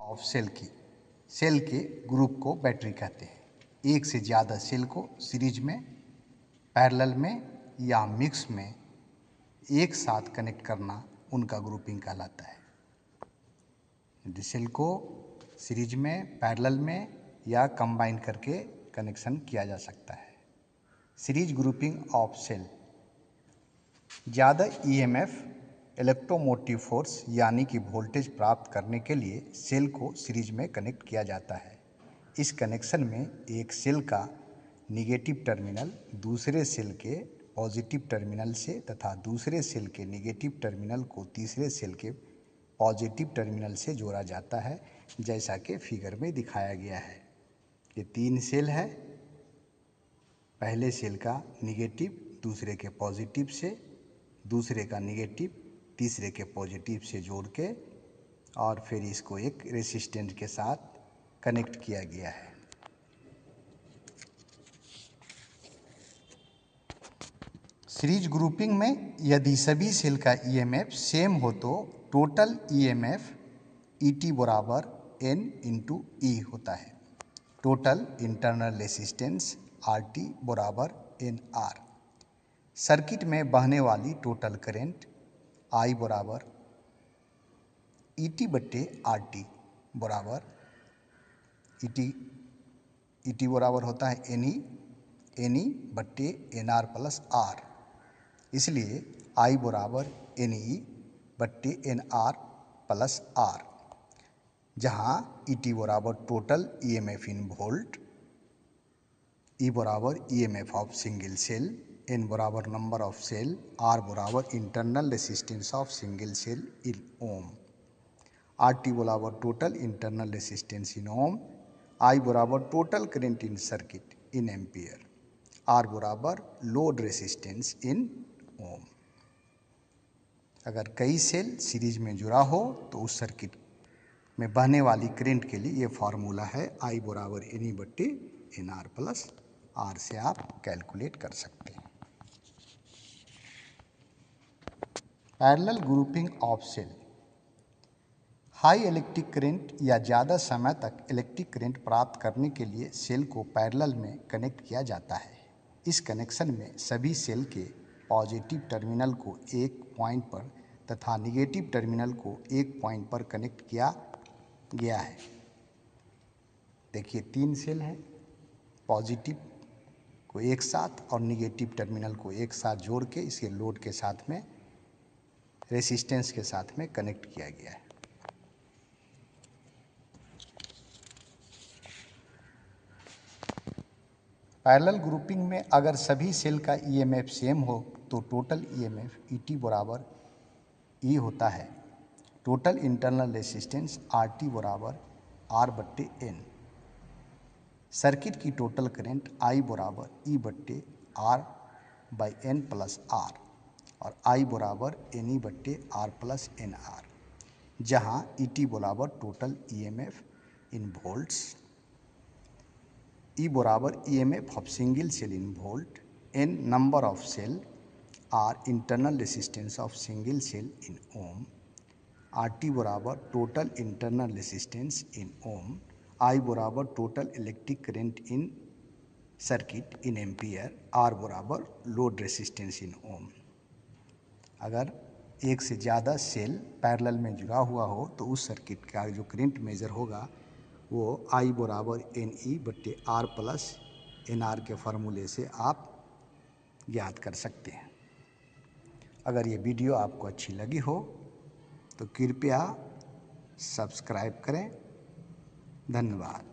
Of cell के group को battery कहते हैं। एक से ज़्यादा सेल को सीरीज में, पैरेलल में या मिक्स में एक साथ कनेक्ट करना उनका ग्रुपिंग कहलाता है। सेल को सीरीज में, पैरेलल में या कंबाइन करके कनेक्शन किया जा सकता है। Series grouping of cell. ज़्यादा ईएमएफ इलेक्ट्रोमोटिव फोर्स यानी कि वोल्टेज प्राप्त करने के लिए सेल को सीरीज में कनेक्ट किया जाता है। इस कनेक्शन में एक सेल का निगेटिव टर्मिनल दूसरे सेल के पॉजिटिव टर्मिनल से तथा दूसरे सेल के निगेटिव टर्मिनल को तीसरे सेल के पॉजिटिव टर्मिनल से जोड़ा जाता है, जैसा कि फिगर में दिखाया गया है। ये 3 सेल है। पहले सेल का निगेटिव दूसरे के पॉजिटिव से, दूसरे का निगेटिव तीसरे के पॉजिटिव से जोड़ के और फिर इसको एक रेसिस्टेंस के साथ कनेक्ट किया गया है। सीरीज ग्रुपिंग में यदि सभी सेल का ईएमएफ सेम हो तो टोटल ईएमएफ ईटी बराबर N × E होता है। टोटल इंटरनल रेसिस्टेंस RT बराबर NR। सर्किट में बहने वाली टोटल करंट I बराबर ET/RT बराबर ET बराबर होता है NE/NR + R। इसलिए I बराबर NE/NR + R, जहाँ ET बराबर total EMF in volt, E बराबर EMF of single cell, N बराबर नंबर ऑफ सेल, R बराबर internal resistance of single cell in ohm, RT बराबर total internal resistance in ohm, I बराबर total current in circuit in ampere, R बराबर load resistance in ohm. अगर कई cell series में जुड़ा हो तो उस सर्किट में बहने वाली करंट के लिए ये फार्मूला है, I बराबर NE/NR + R से आप कैलकुलेट कर सकते हैं। Parallel grouping of cell. High electric current या ज़्यादा समय तक इलेक्ट्रिक करंट प्राप्त करने के लिए सेल को पैरेलल में कनेक्ट किया जाता है। इस कनेक्शन में सभी सेल के पॉजिटिव टर्मिनल को एक पॉइंट पर तथा निगेटिव टर्मिनल को एक पॉइंट पर कनेक्ट किया गया है। देखिए 3 सेल है, पॉजिटिव को एक साथ और निगेटिव टर्मिनल को एक साथ जोड़ के इसे लोड के साथ में, रेसिस्टेंस के साथ में कनेक्ट किया गया है। पैरेलल ग्रुपिंग में अगर सभी सेल का ईएमएफ सेम हो तो टोटल ईएमएफ ईटी बराबर E होता है। टोटल इंटरनल रेसिस्टेंस RT बराबर R/N। सर्किट की टोटल करंट I बराबर E/R/N + R और I बराबर NE/R + NR, जहाँ ET बराबर total EMF in volts, E बराबर EMF of single cell in volt, N number of cell, R internal resistance of single cell in ohm, RT बराबर total internal resistance in ohm, I बराबर total electric current in circuit in ampere, R बराबर load resistance in ohm. अगर एक से ज़्यादा cell parallel में जुड़ा हुआ हो तो उस सर्किट का जो करंट मेजर होगा वो I बराबर NE/R + NR के फार्मूले से आप ज्ञात कर सकते हैं। अगर ये वीडियो आपको अच्छी लगी हो तो कृपया सब्सक्राइब करें। धन्यवाद।